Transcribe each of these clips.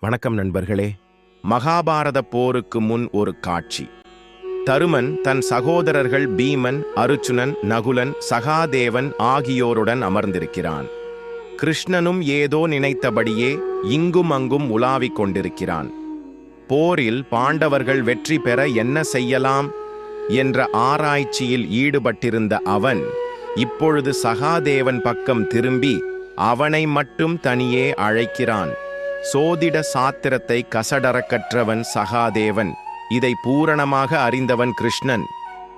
வணக்கம் நண்பர்களே. மகாபாரத போருக்கு முன் ஒரு காட்சி. தருமன் தன் சகோதரர்கள் பீமன், அருச்சுனன், நகுலன், சகாதேவன் ஆகியோருடன் அமர்ந்திருக்கிறான். கிருஷ்ணனும் ஏதோ நினைத்தபடியே இங்கும் அங்கும் உலாவிக் கொண்டிருக்கிறான். போரில் பாண்டவர்கள் வெற்றி பெற என்ன செய்யலாம் என்ற ஆராய்ச்சியில் ஈடுபட்டிருந்த அவன் இப்பொழுது சகாதேவன் பக்கம் திரும்பி அவனை மட்டும் தனியே அழைக்கிறான். சோதிட சாத்திரத்தை கசடறக் கற்றவன் சகாதேவன். இதை பூரணமாக அறிந்தவன் கிருஷ்ணன்.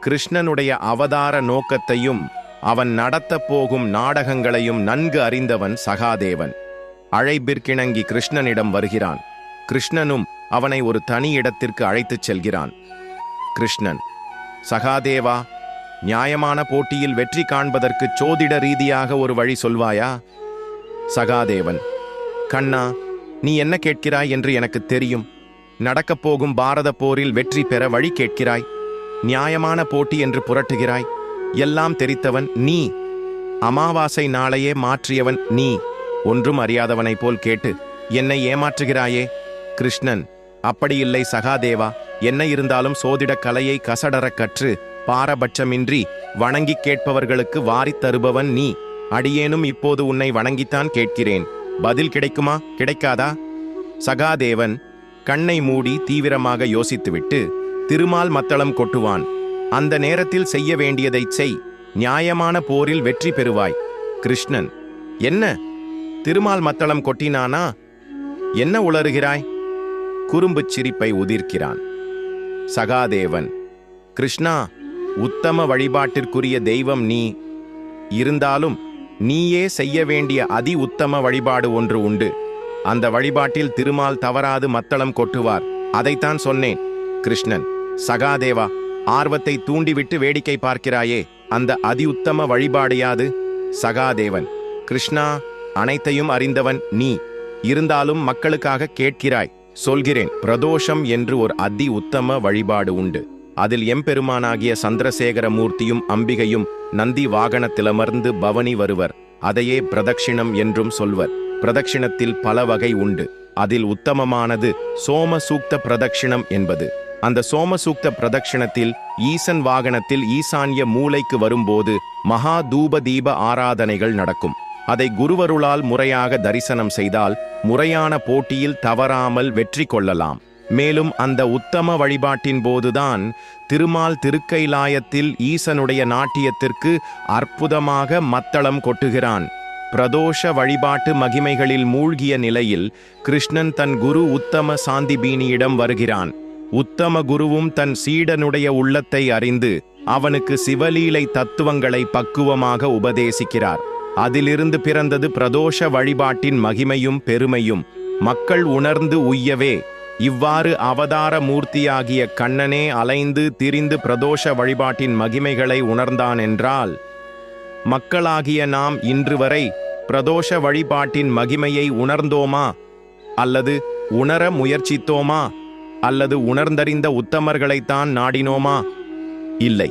கிருஷ்ணனுடைய அவதார நோக்கத்தையும் அவன் நடத்தப் போகும் நாடகங்களையும் நன்கு அறிந்தவன் சகாதேவன். அழைப்பிற்கிணங்கி கிருஷ்ணனிடம் வருகிறான். கிருஷ்ணனும் அவனை ஒரு தனி இடத்திற்கு அழைத்துச் செல்கிறான். கிருஷ்ணன்: சகாதேவா, நியாயமான போட்டியில் வெற்றி காண்பதற்கு சோதிட ரீதியாக ஒரு வழி சொல்வாயா? சகாதேவன்: கண்ணா, நீ என்ன கேட்கிறாய் என்று எனக்கு தெரியும். நடக்கப் போகும் பாரத போரில் வெற்றி பெற வழி கேட்கிறாய். நியாயமான போட்டி என்று புரட்டுகிறாய். எல்லாம் தெரித்தவன் நீ. அமாவாசை நாளையே மாற்றியவன் நீ. ஒன்றும் அறியாதவனைப் போல் கேட்டு என்னை ஏமாற்றுகிறாயே. கிருஷ்ணன்: அப்படியில்லை சகாதேவா. என்ன இருந்தாலும் சோதிடக் கலையை கசடறக் கற்று பாரபட்சமின்றி வணங்கிக் கேட்பவர்களுக்கு வாரித் தருபவன் நீ. அடியேனும் இப்போது உன்னை வணங்கித்தான் கேட்கிறேன். பதில் கிடைக்குமா, கிடைக்காதா? சகாதேவன் கண்ணை மூடி தீவிரமாக யோசித்துவிட்டு திருமால் மத்தளம் கொட்டுவான். அந்த நேரத்தில் செய்ய வேண்டியதைச் செய். நியாயமான போரில் வெற்றி பெறுவாய். கிருஷ்ணன்: என்ன, திருமால் மத்தளம் கொட்டினானா? என்ன உளறுகிறாய்? குறும்புச் சிரிப்பை உதிர்க்கிறான். சகாதேவன்: கிருஷ்ணா, உத்தம வழிபாட்டிற்குரிய தெய்வம் நீ. இருந்தாலும் நீயே செய்ய வேண்டிய அதி உத்தம வழிபாடு ஒன்று உண்டு. அந்த வழிபாட்டில் திருமால் தவறாது மத்தளம் கொட்டுவார். அதைத்தான் சொன்னேன். கிருஷ்ணன்: சகாதேவா, ஆர்வத்தை தூண்டிவிட்டு வேடிக்கை பார்க்கிறாயே. அந்த அதி உத்தம வழிபாடு யாது? சகாதேவன்: கிருஷ்ணா, அனைத்தையும் அறிந்தவன் நீ. இருந்தாலும் மக்களுக்காக கேட்கிறாய். சொல்கிறேன். பிரதோஷம் என்று ஒரு அதி உத்தம வழிபாடு உண்டு. அதில் எம்பெருமானாகிய சந்திரசேகர மூர்த்தியும் அம்பிகையும் நந்தி வாகனத்திலமர்ந்து பவனி வருவர். அதையே பிரதட்சிணம் என்றும் சொல்வர். பிரதட்சிணத்தில் பல வகை உண்டு. அதில் உத்தமமானது சோமசூக்த பிரதட்சிணம் என்பது. அந்த சோமசூக்த பிரதட்சிணத்தில் ஈசன் வாகனத்தில் ஈசான்ய மூலைக்கு வரும்போது மகா தூப தீப ஆராதனைகள் நடக்கும். அதை குருவருளால் முறையாக தரிசனம் செய்தால் முறையான போட்டியில் தவறாமல் வெற்றி கொள்ளலாம். மேலும் அந்த உத்தம வழிபாட்டின் போதுதான் திருமால் திருக்கைலாயத்தில் ஈசனுடைய நாட்டியத்திற்கு அற்புதமாக மத்தளம் கொட்டுகிறான். பிரதோஷ வழிபாட்டு மகிமைகளில் மூழ்கிய நிலையில் கிருஷ்ணன் தன் குரு உத்தம சாந்திபீனியிடம் வருகிறான். உத்தம குருவும் தன் சீடனுடைய உள்ளத்தை அறிந்து அவனுக்கு சிவலீலை தத்துவங்களை பக்குவமாக உபதேசிக்கிறார். அதிலிருந்து பிறந்தது பிரதோஷ வழிபாட்டின் மகிமையும் பெருமையும். மக்கள் உணர்ந்து உய்யவே இவ்வாறு அவதார மூர்த்தியாகிய கண்ணனே அலைந்து திரிந்து பிரதோஷ வழிபாட்டின் மகிமைகளை உணர்ந்தான் என்றால், மக்களாகிய நாம் இன்று வரை பிரதோஷ வழிபாட்டின் மகிமையை உணர்ந்தோமா? அல்லது உணர முயற்சித்தோமா? அல்லது உணர்ந்தறிந்த உத்தமர்களைத்தான் நாடினோமா? இல்லை.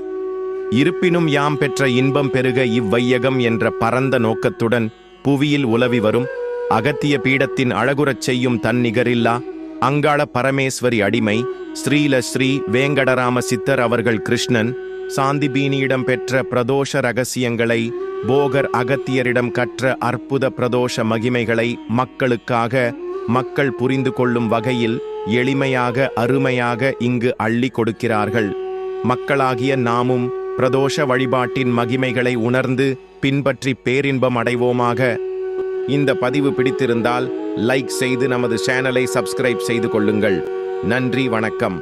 இருப்பினும் யாம் பெற்ற இன்பம் பெருக இவ்வையகம் என்ற பரந்த நோக்கத்துடன் புவியில் உலவி வரும் அகத்திய பீடத்தின் அழகுறச் செய்யும் தன்னிகரில்லா அங்காள பரமேஸ்வரி அடிமை ஸ்ரீல ஸ்ரீ வேங்கடராம சித்தர் அவர்கள் கிருஷ்ணன் சாந்திபீனியிடம் பெற்ற பிரதோஷ ரகசியங்களை, போகர் அகத்தியரிடம் கற்ற அற்புத பிரதோஷ மகிமைகளை மக்களுக்காக மக்கள் புரிந்து கொள்ளும் வகையில் எளிமையாக அருமையாக இங்கு அள்ளி கொடுக்கிறார்கள். மக்களாகிய நாமும் பிரதோஷ வழிபாட்டின் மகிமைகளை உணர்ந்து பின்பற்றி பேரின்பம் அடைவோமாக. இந்த பதிவு பிடித்திருந்தால் லைக் செய்து நமது சேனலை சப்ஸ்கிரைப் செய்து கொள்ளுங்கள். நன்றி, வணக்கம்.